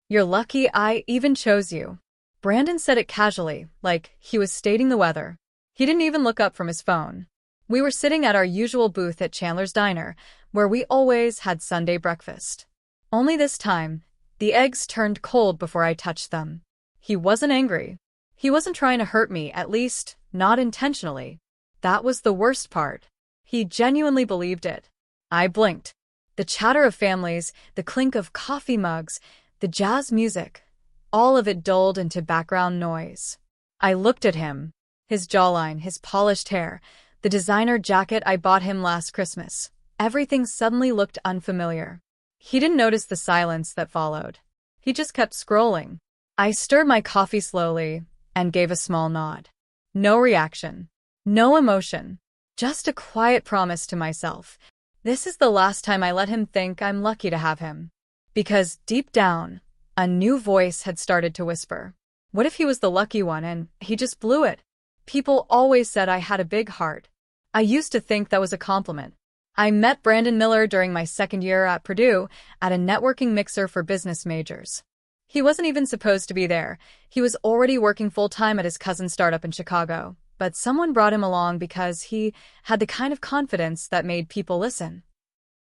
You're lucky I even chose you. Brandon said it casually, like he was stating the weather. He didn't even look up from his phone. We were sitting at our usual booth at Chandler's Diner, where we always had Sunday breakfast. Only this time, the eggs turned cold before I touched them. He wasn't angry. He wasn't trying to hurt me, at least, not intentionally. That was the worst part. He genuinely believed it. I blinked. The chatter of families, the clink of coffee mugs, the jazz music, all of it dulled into background noise. I looked at him. His jawline, his polished hair, the designer jacket I bought him last Christmas. Everything suddenly looked unfamiliar. He didn't notice the silence that followed. He just kept scrolling. I stirred my coffee slowly and gave a small nod. No reaction. No emotion. Just a quiet promise to myself. This is the last time I let him think I'm lucky to have him. Because deep down, a new voice had started to whisper. What if he was the lucky one and he just blew it? People always said I had a big heart. I used to think that was a compliment. I met Brandon Miller during my second year at Purdue at a networking mixer for business majors. He wasn't even supposed to be there. He was already working full-time at his cousin's startup in Chicago, but someone brought him along because he had the kind of confidence that made people listen.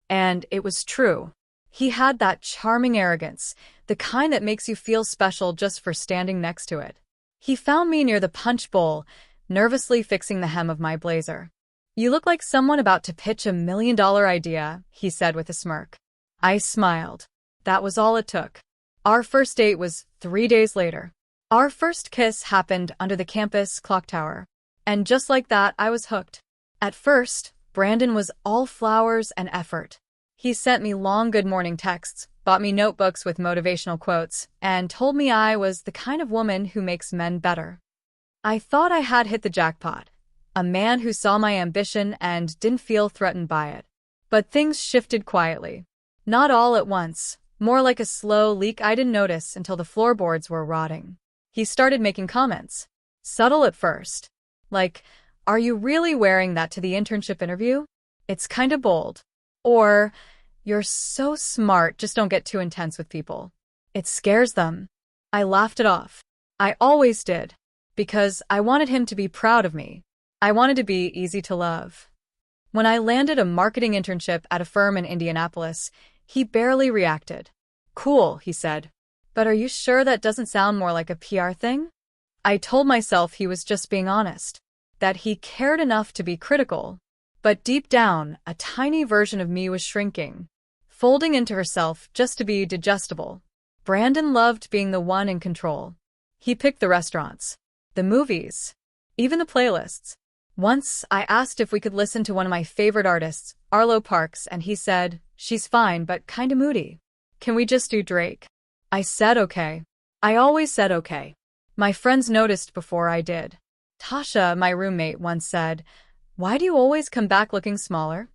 And it was true. He had that charming arrogance, the kind that makes you feel special just for standing next to it. He found me near the punch bowl, nervously fixing the hem of my blazer. You look like someone about to pitch $1 million idea, he said with a smirk. I smiled. That was all it took. Our first date was 3 days later. Our first kiss happened under the campus clock tower. And just like that, I was hooked. At first, Brandon was all flowers and effort. He sent me long good morning texts, bought me notebooks with motivational quotes, and told me I was the kind of woman who makes men better. I thought I had hit the jackpot. A man who saw my ambition and didn't feel threatened by it. But things shifted quietly. Not all at once, more like a slow leak I didn't notice until the floorboards were rotting. He started making comments. Subtle at first. Like, are you really wearing that to the internship interview? It's kinda bold. Or, you're so smart, just don't get too intense with people. It scares them. I laughed it off. I always did. Because I wanted him to be proud of me. I wanted to be easy to love. When I landed a marketing internship at a firm in Indianapolis, he barely reacted. Cool, he said. But are you sure that doesn't sound more like a PR thing? I told myself he was just being honest. That he cared enough to be critical. But deep down, a tiny version of me was shrinking. Folding into herself just to be digestible. Brandon loved being the one in control. He picked the restaurants. The movies. Even the playlists. Once, I asked if we could listen to one of my favorite artists, Arlo Parks, and he said, she's fine but kinda moody. Can we just do Drake? I said okay. I always said okay. My friends noticed before I did. Tasha, my roommate, once said, why do you always come back looking smaller?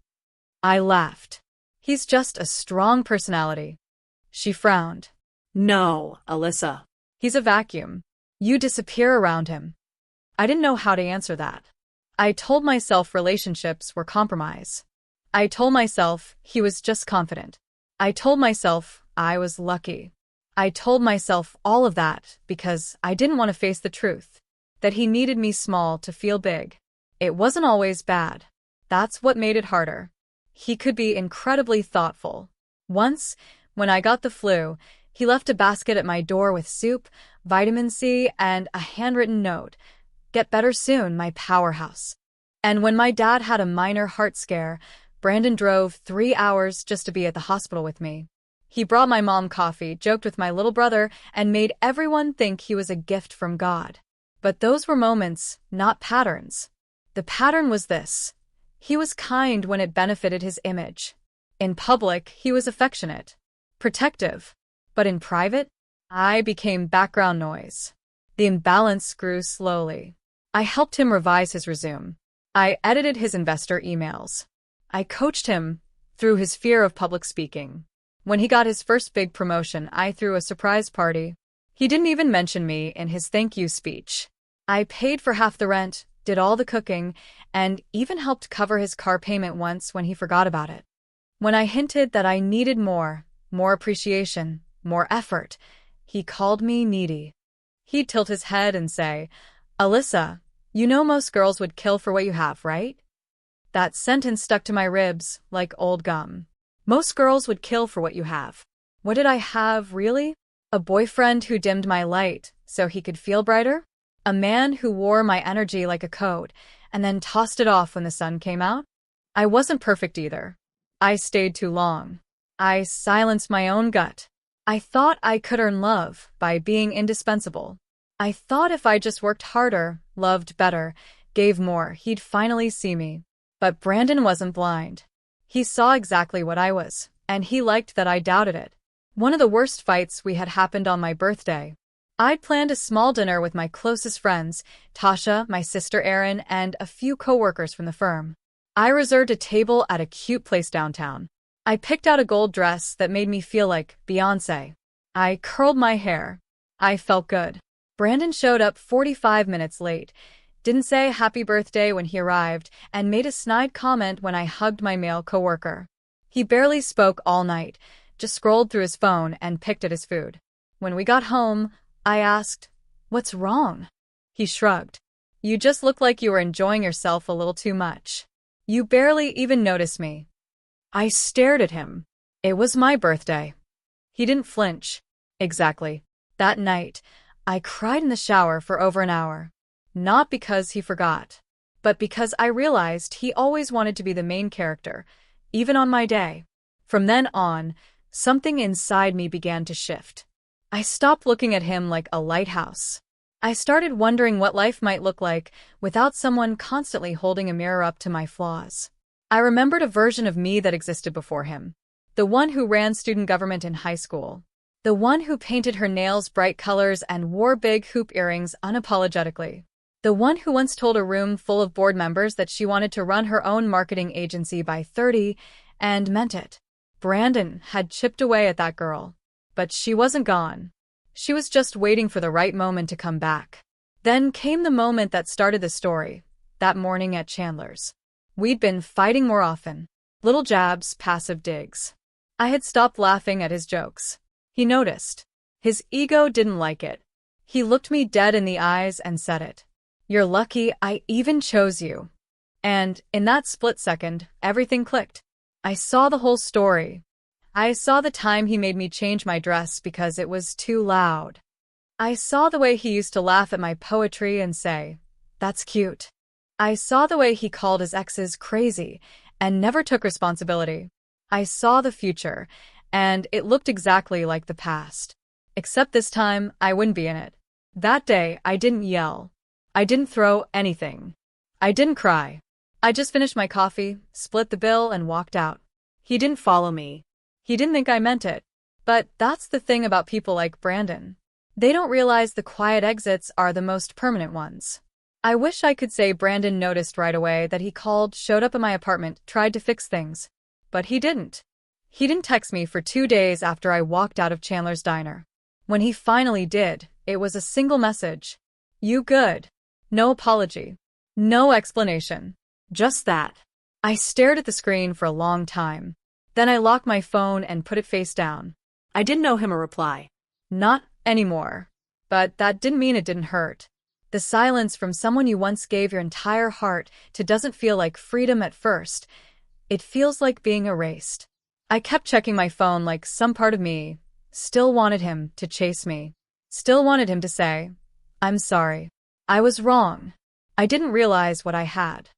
I laughed. He's just a strong personality. She frowned. No, Alyssa. He's a vacuum. You disappear around him. I didn't know how to answer that. I told myself relationships were compromise. I told myself he was just confident. I told myself I was lucky. I told myself all of that because I didn't want to face the truth. That he needed me small to feel big. It wasn't always bad. That's what made it harder. He could be incredibly thoughtful. Once, when I got the flu, he left a basket at my door with soup, vitamin C, and a handwritten note. Get better soon, my powerhouse. And when my dad had a minor heart scare, Brandon drove 3 hours just to be at the hospital with me. He brought my mom coffee, joked with my little brother, and made everyone think he was a gift from God. But those were moments, not patterns. The pattern was this. He was kind when it benefited his image. In public, he was affectionate, protective. But in private, I became background noise. The imbalance grew slowly. I helped him revise his resume. I edited his investor emails. I coached him through his fear of public speaking. When he got his first big promotion, I threw a surprise party. He didn't even mention me in his thank you speech. I paid for half the rent, did all the cooking, and even helped cover his car payment once when he forgot about it. When I hinted that I needed more appreciation, more effort, He called me needy. He'd tilt his head and say, "Alyssa, you know most girls would kill for what you have, right?" That sentence stuck to my ribs like old gum. Most girls would kill for what you have. What did I have, really? A boyfriend who dimmed my light so he could feel brighter? A man who wore my energy like a coat and then tossed it off when the sun came out? I wasn't perfect either. I stayed too long. I silenced my own gut. I thought I could earn love by being indispensable. I thought if I just worked harder, loved better, gave more, he'd finally see me. But Brandon wasn't blind. He saw exactly what I was, and he liked that I doubted it. One of the worst fights we had happened on my birthday. I'd planned a small dinner with my closest friends, Tasha, my sister Erin, and a few coworkers from the firm. I reserved a table at a cute place downtown. I picked out a gold dress that made me feel like Beyoncé. I curled my hair. I felt good. Brandon showed up 45 minutes late, didn't say happy birthday when he arrived, and made a snide comment when I hugged my male coworker. He barely spoke all night, just scrolled through his phone and picked at his food. When we got home, I asked, "What's wrong?" He shrugged. "You just look like you were enjoying yourself a little too much. You barely even noticed me." I stared at him. It was my birthday. He didn't flinch. Exactly. That night, I cried in the shower for over an hour. Not because he forgot, but because I realized he always wanted to be the main character, even on my day. From then on, something inside me began to shift. I stopped looking at him like a lighthouse. I started wondering what life might look like without someone constantly holding a mirror up to my flaws. I remembered a version of me that existed before him. The one who ran student government in high school. The one who painted her nails bright colors and wore big hoop earrings unapologetically. The one who once told a room full of board members that she wanted to run her own marketing agency by 30 and meant it. Brandon had chipped away at that girl. But she wasn't gone. She was just waiting for the right moment to come back. Then came the moment that started the story, that morning at Chandler's. We'd been fighting more often. Little jabs, passive digs. I had stopped laughing at his jokes. He noticed. His ego didn't like it. He looked me dead in the eyes and said it. "You're lucky I even chose you." And in that split second, everything clicked. I saw the whole story. I saw the time he made me change my dress because it was too loud. I saw the way he used to laugh at my poetry and say, "That's cute." I saw the way he called his exes crazy and never took responsibility. I saw the future, and it looked exactly like the past. Except this time, I wouldn't be in it. That day, I didn't yell. I didn't throw anything. I didn't cry. I just finished my coffee, split the bill, and walked out. He didn't follow me. He didn't think I meant it. But that's the thing about people like Brandon. They don't realize the quiet exits are the most permanent ones. I wish I could say Brandon noticed right away that he called, showed up at my apartment, tried to fix things. But he didn't. He didn't text me for 2 days after I walked out of Chandler's diner. When he finally did, it was a single message. "You good?" No apology. No explanation. Just that. I stared at the screen for a long time. Then I locked my phone and put it face down. I didn't owe him a reply. Not anymore. But that didn't mean it didn't hurt. The silence from someone you once gave your entire heart to doesn't feel like freedom at first. It feels like being erased. I kept checking my phone like some part of me still wanted him to chase me. Still wanted him to say, "I'm sorry. I was wrong. I didn't realize what I had."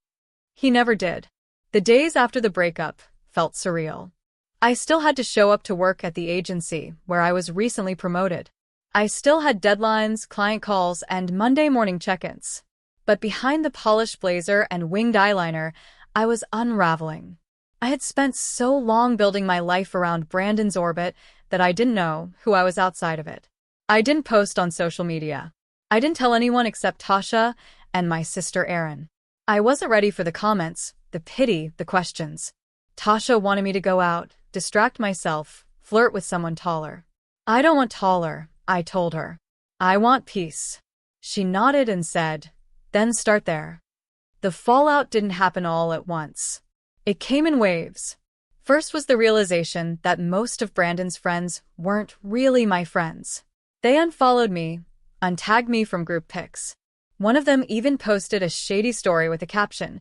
He never did. The days after the breakup felt surreal. I still had to show up to work at the agency where I was recently promoted. I still had deadlines, client calls, and Monday morning check-ins. But behind the polished blazer and winged eyeliner, I was unraveling. I had spent so long building my life around Brandon's orbit that I didn't know who I was outside of it. I didn't post on social media. I didn't tell anyone except Tasha and my sister Erin. I wasn't ready for the comments, the pity, the questions. Tasha wanted me to go out, distract myself, flirt with someone taller. "I don't want taller," I told her. "I want peace." She nodded and said, "Then start there." The fallout didn't happen all at once. It came in waves. First was the realization that most of Brandon's friends weren't really my friends. They unfollowed me, untagged me from group pics. One of them even posted a shady story with a caption,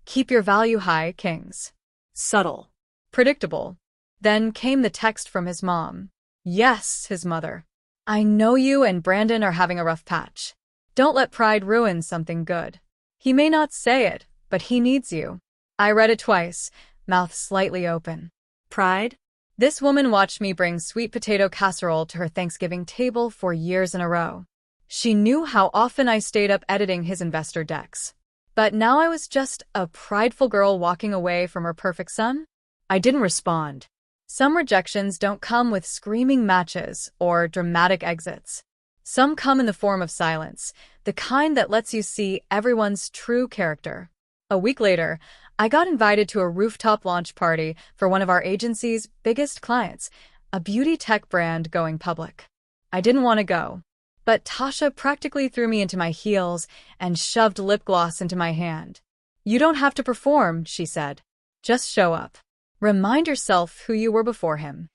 "Keep your value high, kings." Subtle. Predictable. Then came the text from his mom. Yes, his mother. "I know you and Brandon are having a rough patch. Don't let pride ruin something good. He may not say it, but he needs you." I read it twice, mouth slightly open. Pride? This woman watched me bring sweet potato casserole to her Thanksgiving table for years in a row. She knew how often I stayed up editing his investor decks. But now I was just a prideful girl walking away from her perfect son? I didn't respond. Some rejections don't come with screaming matches or dramatic exits. Some come in the form of silence, the kind that lets you see everyone's true character. A week later, I got invited to a rooftop launch party for one of our agency's biggest clients, a beauty tech brand going public. I didn't want to go, but Tasha practically threw me into my heels and shoved lip gloss into my hand. "You don't have to perform," she said. "Just show up. Remind yourself who you were before him."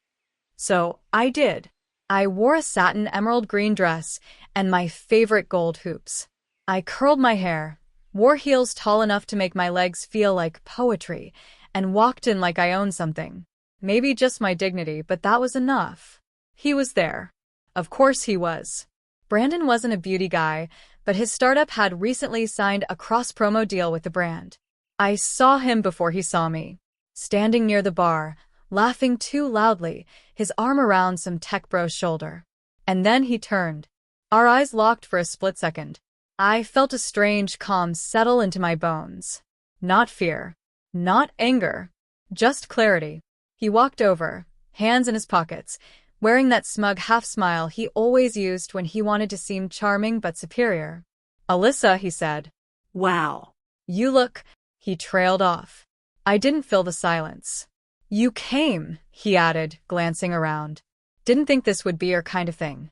So I did. I wore a satin emerald green dress and my favorite gold hoops. I curled my hair, wore heels tall enough to make my legs feel like poetry, and walked in like I owned something. Maybe just my dignity, but that was enough. He was there. Of course he was. Brandon wasn't a beauty guy, but his startup had recently signed a cross-promo deal with the brand. I saw him before he saw me, standing near the bar, laughing too loudly, his arm around some tech bro's shoulder. And then he turned. Our eyes locked for a split second. I felt a strange calm settle into my bones. Not fear. Not anger. Just clarity. He walked over, hands in his pockets, wearing that smug half-smile he always used when he wanted to seem charming but superior. "Alyssa," he said. Wow. "You look—" He trailed off. I didn't fill the silence. "You came," he added, glancing around. "Didn't think this would be your kind of thing."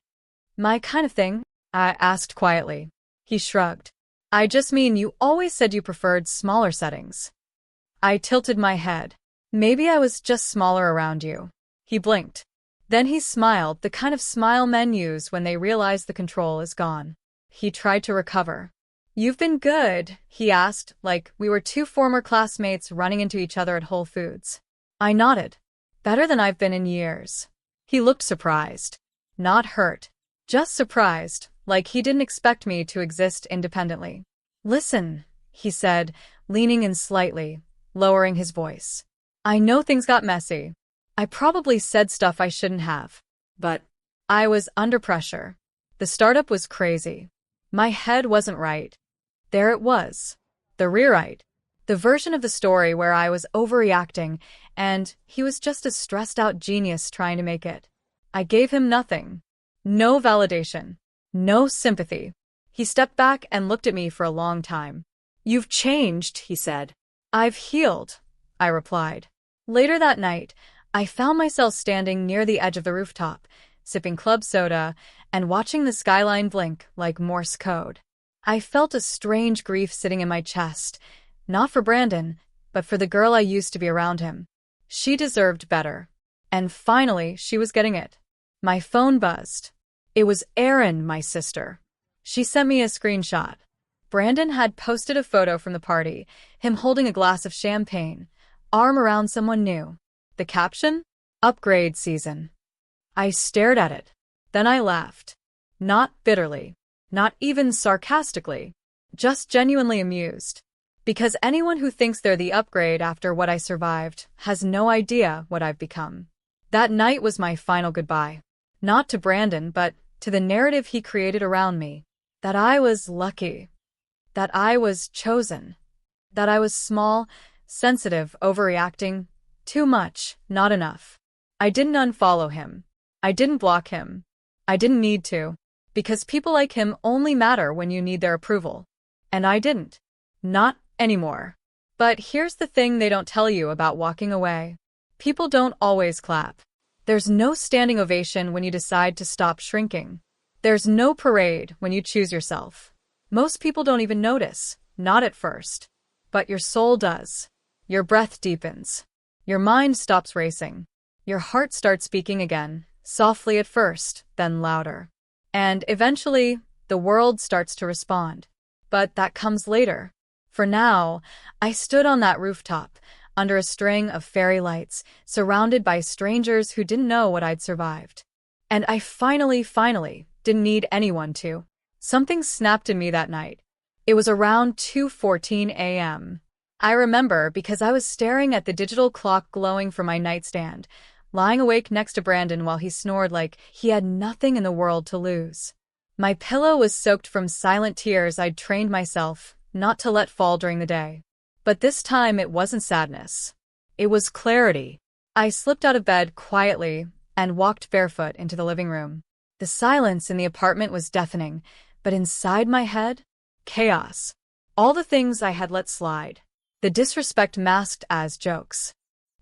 "My kind of thing?" I asked quietly. He shrugged. "I just mean you always said you preferred smaller settings." I tilted my head. "Maybe I was just smaller around you." He blinked. Then he smiled, the kind of smile men use when they realize the control is gone. He tried to recover. "You've been good?" he asked, like we were two former classmates running into each other at Whole Foods. I nodded. "Better than I've been in years." He looked surprised. Not hurt. Just surprised, like he didn't expect me to exist independently. "Listen," he said, leaning in slightly, lowering his voice. "I know things got messy. I probably said stuff I shouldn't have. But I was under pressure. The startup was crazy. My head wasn't right. There it was. The rewrite. The version of the story where I was overreacting, and he was just a stressed-out genius trying to make it. I gave him nothing. No validation. No sympathy." He stepped back and looked at me for a long time. "You've changed," he said. "I've healed," I replied. Later that night, I found myself standing near the edge of the rooftop, sipping club soda and watching the skyline blink like Morse code. I felt a strange grief sitting in my chest, not for Brandon, but for the girl I used to be around him. She deserved better. And finally, she was getting it. My phone buzzed. It was Erin, my sister. She sent me a screenshot. Brandon had posted a photo from the party, him holding a glass of champagne, arm around someone new. The caption? "Upgrade season." I stared at it. Then I laughed. Not bitterly. Not even sarcastically. Just genuinely amused. Because anyone who thinks they're the upgrade after what I survived has no idea what I've become. That night was my final goodbye. Not to Brandon, but to the narrative he created around me. That I was lucky. That I was chosen. That I was small, sensitive, overreacting. Too much, not enough. I didn't unfollow him. I didn't block him. I didn't need to. Because people like him only matter when you need their approval. And I didn't. Not anymore. But here's the thing they don't tell you about walking away. People don't always clap. There's no standing ovation when you decide to stop shrinking. There's no parade when you choose yourself. Most people don't even notice, not at first. But your soul does. Your breath deepens. Your mind stops racing. Your heart starts speaking again, softly at first, then louder. And eventually, the world starts to respond. But that comes later. For now, I stood on that rooftop, under a string of fairy lights, surrounded by strangers who didn't know what I'd survived. And I finally, didn't need anyone to. Something snapped in me that night. It was around 2:14 a.m. I remember because I was staring at the digital clock glowing from my nightstand, lying awake next to Brandon while he snored like he had nothing in the world to lose. My pillow was soaked from silent tears I'd trained myself not to let fall during the day. But this time it wasn't sadness. It was clarity. I slipped out of bed quietly and walked barefoot into the living room. The silence in the apartment was deafening, but inside my head, chaos. All the things I had let slide. The disrespect masked as jokes.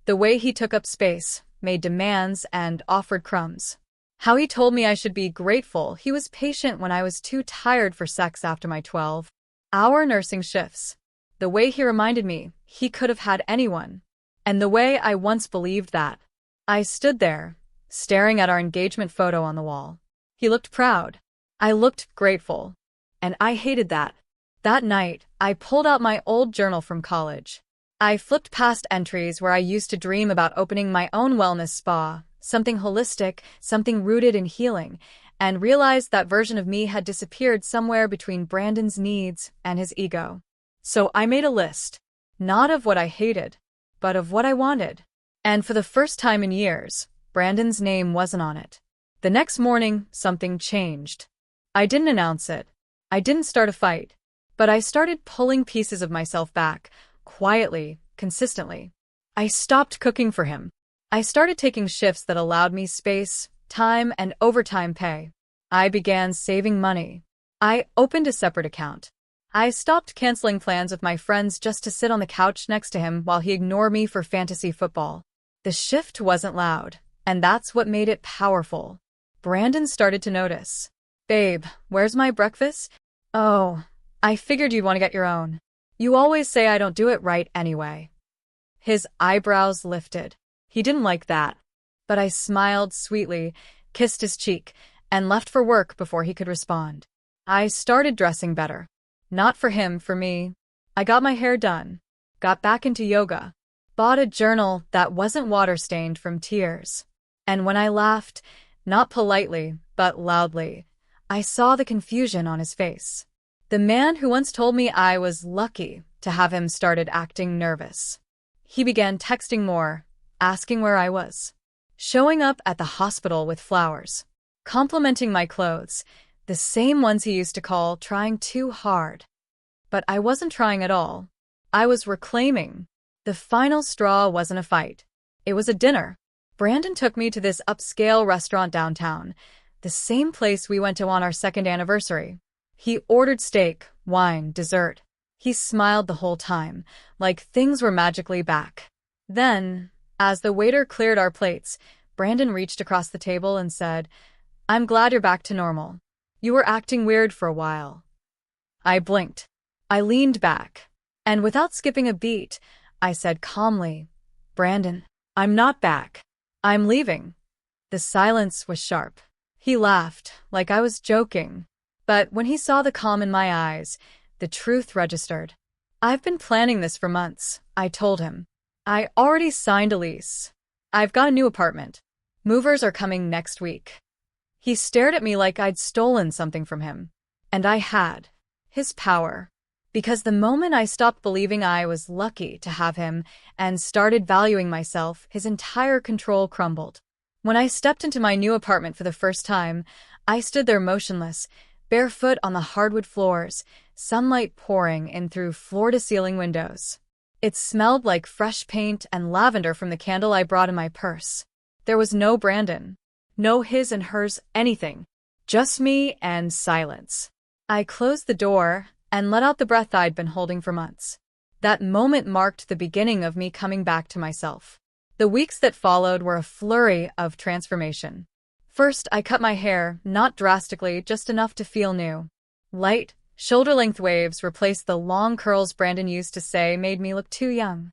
The way he took up space, made demands, and offered crumbs. How he told me I should be grateful he was patient when I was too tired for sex after my 12-hour nursing shifts. The way he reminded me he could have had anyone. And the way I once believed that. I stood there, staring at our engagement photo on the wall. He looked proud. I looked grateful. And I hated that. That night, I pulled out my old journal from college. I flipped past entries where I used to dream about opening my own wellness spa, something holistic, something rooted in healing, and realized that version of me had disappeared somewhere between Brandon's needs and his ego. So I made a list, not of what I hated, but of what I wanted. And for the first time in years, Brandon's name wasn't on it. The next morning, something changed. I didn't announce it. I didn't start a fight. But I started pulling pieces of myself back, quietly, consistently. I stopped cooking for him. I started taking shifts that allowed me space, time, and overtime pay. I began saving money. I opened a separate account. I stopped canceling plans with my friends just to sit on the couch next to him while he ignored me for fantasy football. The shift wasn't loud, and that's what made it powerful. Brandon started to notice. "Babe, where's my breakfast?" "Oh, I figured you'd want to get your own. You always say I don't do it right anyway." His eyebrows lifted. He didn't like that. But I smiled sweetly, kissed his cheek, and left for work before he could respond. I started dressing better. Not for him, for me. I got my hair done, got back into yoga, bought a journal that wasn't water-stained from tears. And when I laughed, not politely, but loudly, I saw the confusion on his face. The man who once told me I was lucky to have him started acting nervous. He began texting more, asking where I was, showing up at the hospital with flowers, complimenting my clothes, the same ones he used to call trying too hard. But I wasn't trying at all. I was reclaiming. The final straw wasn't a fight. It was a dinner. Brandon took me to this upscale restaurant downtown, the same place we went to on our second anniversary. He ordered steak, wine, dessert. He smiled the whole time, like things were magically back. Then, as the waiter cleared our plates, Brandon reached across the table and said, "I'm glad you're back to normal. You were acting weird for a while." I blinked. I leaned back. And without skipping a beat, I said calmly, "Brandon, I'm not back. I'm leaving." The silence was sharp. He laughed, like I was joking. But when he saw the calm in my eyes, the truth registered. "I've been planning this for months," I told him. "I already signed a lease. I've got a new apartment. Movers are coming next week." He stared at me like I'd stolen something from him. And I had. His power. Because the moment I stopped believing I was lucky to have him and started valuing myself, his entire control crumbled. When I stepped into my new apartment for the first time, I stood there motionless, barefoot on the hardwood floors, sunlight pouring in through floor-to-ceiling windows. It smelled like fresh paint and lavender from the candle I brought in my purse. There was no Brandon. No his and hers, anything. Just me and silence. I closed the door and let out the breath I'd been holding for months. That moment marked the beginning of me coming back to myself. The weeks that followed were a flurry of transformation. First, I cut my hair, not drastically, just enough to feel new. Light, shoulder-length waves replaced the long curls Brandon used to say made me look too young.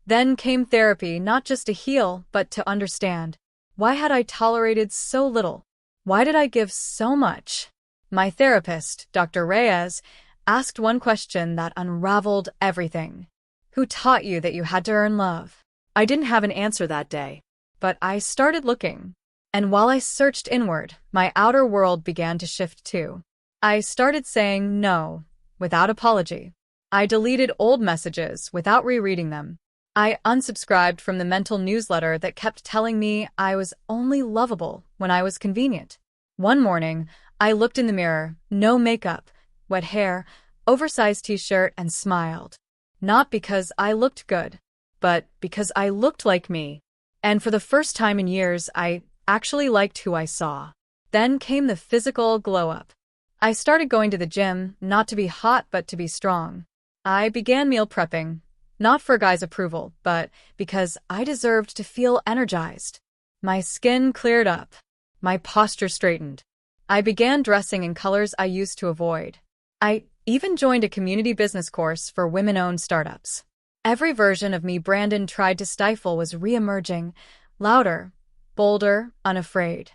Then came therapy, not just to heal, but to understand. Why had I tolerated so little? Why did I give so much? My therapist, Dr. Reyes, asked one question that unraveled everything. Who taught you that you had to earn love? I didn't have an answer that day. But I started looking. And while I searched inward, my outer world began to shift too. I started saying no, without apology. I deleted old messages without rereading them. I unsubscribed from the mental newsletter that kept telling me I was only lovable when I was convenient. One morning, I looked in the mirror, no makeup, wet hair, oversized t-shirt, and smiled. Not because I looked good, but because I looked like me. And for the first time in years, I actually liked who I saw. Then came the physical glow-up. I started going to the gym, not to be hot but to be strong. I began meal prepping, not for a guy's approval, but because I deserved to feel energized. My skin cleared up. My posture straightened. I began dressing in colors I used to avoid. I even joined a community business course for women-owned startups. Every version of me Brandon tried to stifle was re-emerging, louder, bolder, unafraid.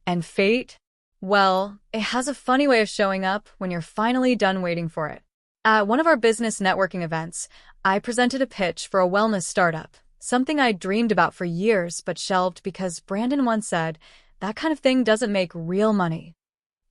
And fate? Well, it has a funny way of showing up when you're finally done waiting for it. At one of our business networking events, I presented a pitch for a wellness startup, something I dreamed about for years but shelved because Brandon once said, that kind of thing doesn't make real money.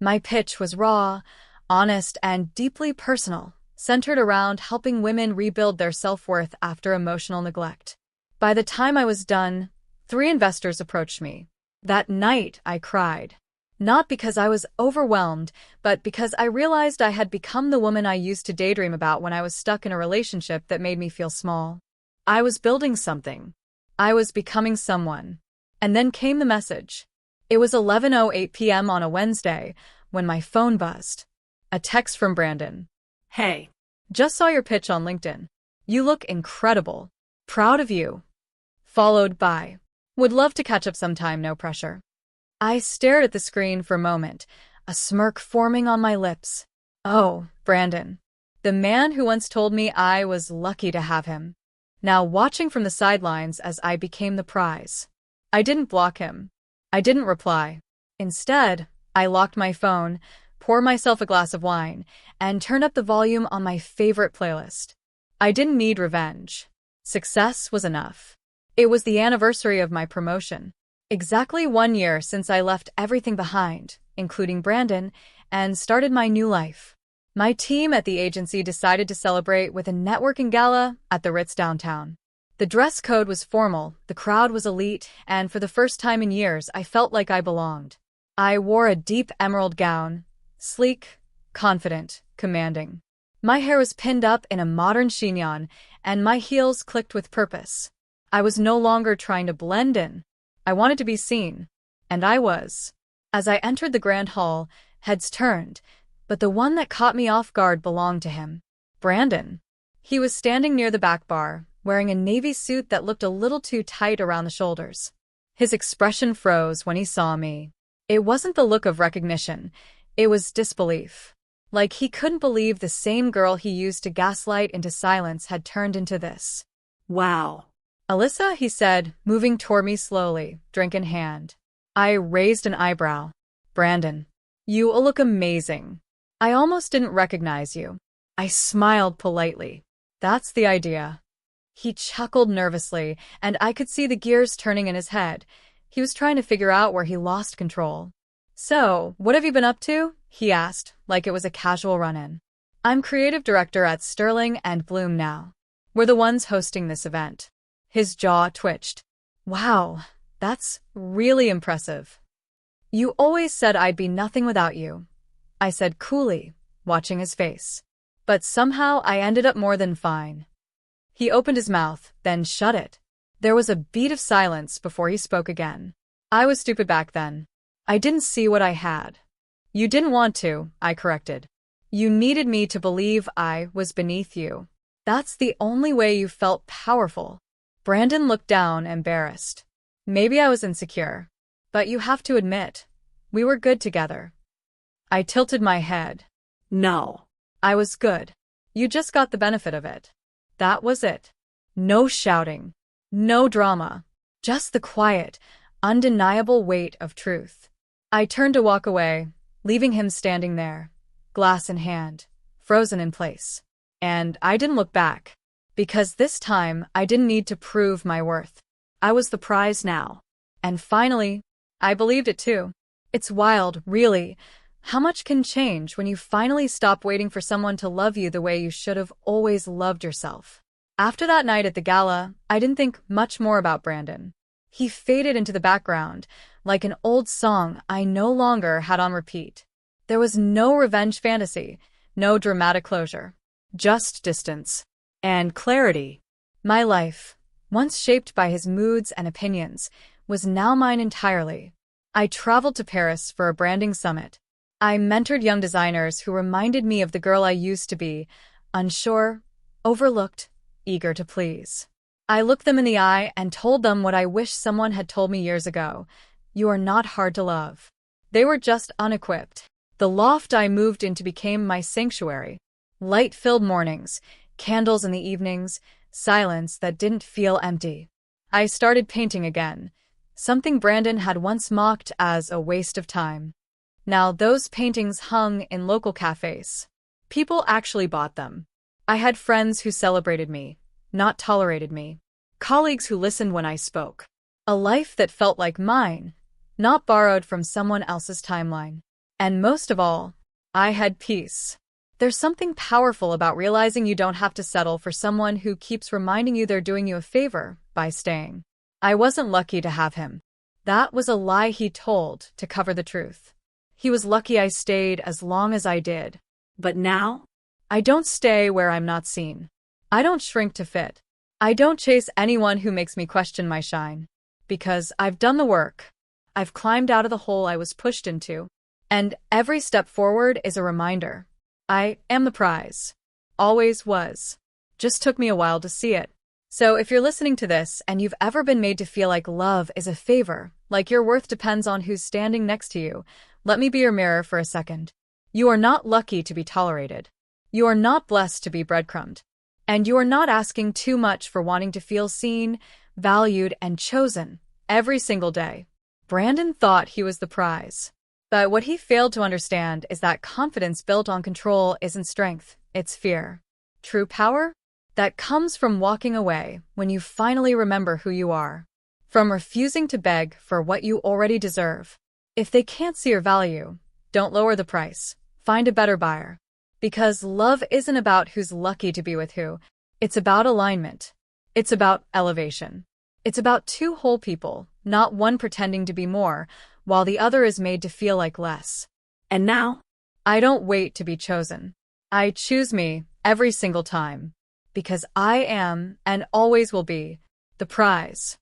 My pitch was raw, honest, and deeply personal, centered around helping women rebuild their self-worth after emotional neglect. By the time I was done, 3 investors approached me. That night, I cried. Not because I was overwhelmed, but because I realized I had become the woman I used to daydream about when I was stuck in a relationship that made me feel small. I was building something. I was becoming someone. And then came the message. It was 11:08 p.m. on a Wednesday when my phone buzzed. A text from Brandon. Hey. Just saw your pitch on LinkedIn. You look incredible. Proud of you. Followed by, would love to catch up sometime, no pressure. I stared at the screen for a moment, a smirk forming on my lips. Oh, Brandon. The man who once told me I was lucky to have him. Now watching from the sidelines as I became the prize. I didn't block him. I didn't reply. Instead, I locked my phone, poured myself a glass of wine, and turned up the volume on my favorite playlist. I didn't need revenge. Success was enough. It was the anniversary of my promotion. Exactly 1 year since I left everything behind, including Brandon, and started my new life. My team at the agency decided to celebrate with a networking gala at the Ritz downtown. The dress code was formal, the crowd was elite, and for the first time in years, I felt like I belonged. I wore a deep emerald gown, sleek, confident, commanding. My hair was pinned up in a modern chignon, and my heels clicked with purpose. I was no longer trying to blend in. I wanted to be seen. And I was. As I entered the grand hall, heads turned, but the one that caught me off guard belonged to him. Brandon. He was standing near the back bar, wearing a navy suit that looked a little too tight around the shoulders. His expression froze when he saw me. It wasn't the look of recognition, it was disbelief. Like he couldn't believe the same girl he used to gaslight into silence had turned into this. Wow. Alyssa, he said, moving toward me slowly, drink in hand. I raised an eyebrow. Brandon. You look amazing. I almost didn't recognize you. I smiled politely. That's the idea. He chuckled nervously, and I could see the gears turning in his head. He was trying to figure out where he lost control. So, what have you been up to? He asked, like it was a casual run-in. I'm creative director at Sterling and Bloom now. We're the ones hosting this event. His jaw twitched. Wow, that's really impressive. You always said I'd be nothing without you, I said coolly, watching his face. But somehow I ended up more than fine. He opened his mouth, then shut it. There was a beat of silence before he spoke again. I was stupid back then. I didn't see what I had. You didn't want to, I corrected. You needed me to believe I was beneath you. That's the only way you felt powerful. Brandon looked down, embarrassed. Maybe I was insecure. But you have to admit, we were good together. I tilted my head. No. I was good. You just got the benefit of it. That was it. No shouting. No drama. Just the quiet, undeniable weight of truth. I turned to walk away, leaving him standing there, glass in hand, frozen in place. And I didn't look back. Because this time, I didn't need to prove my worth. I was the prize now. And finally, I believed it too. It's wild, really, how much can change when you finally stop waiting for someone to love you the way you should have always loved yourself. After that night at the gala, I didn't think much more about Brandon. He faded into the background, like an old song I no longer had on repeat. There was no revenge fantasy, no dramatic closure. Just distance. And clarity. My life, once shaped by his moods and opinions, was now mine entirely. I traveled to Paris for a branding summit. I mentored young designers who reminded me of the girl I used to be, unsure, overlooked, eager to please. I looked them in the eye and told them what I wish someone had told me years ago. You are not hard to love. They were just unequipped. The loft I moved into became my sanctuary. Light-filled mornings, candles in the evenings, silence that didn't feel empty. I started painting again, something Brandon had once mocked as a waste of time. Now those paintings hung in local cafes. People actually bought them. I had friends who celebrated me, not tolerated me. Colleagues who listened when I spoke. A life that felt like mine, not borrowed from someone else's timeline. And most of all, I had peace. There's something powerful about realizing you don't have to settle for someone who keeps reminding you they're doing you a favor by staying. I wasn't lucky to have him. That was a lie he told to cover the truth. He was lucky I stayed as long as I did. But now? I don't stay where I'm not seen. I don't shrink to fit. I don't chase anyone who makes me question my shine. Because I've done the work. I've climbed out of the hole I was pushed into. And every step forward is a reminder. I am the prize. Always was. Just took me a while to see it. So if you're listening to this and you've ever been made to feel like love is a favor, like your worth depends on who's standing next to you, let me be your mirror for a second. You are not lucky to be tolerated. You are not blessed to be breadcrumbed. And you are not asking too much for wanting to feel seen, valued, and chosen every single day. Brandon thought he was the prize. But what he failed to understand is that confidence built on control isn't strength, it's fear. True power? That comes from walking away when you finally remember who you are. From refusing to beg for what you already deserve. If they can't see your value, don't lower the price. Find a better buyer. Because love isn't about who's lucky to be with who. It's about alignment. It's about elevation. It's about two whole people, not one pretending to be more, while the other is made to feel like less. And now? I don't wait to be chosen. I choose me every single time. Because I am, and always will be, the prize.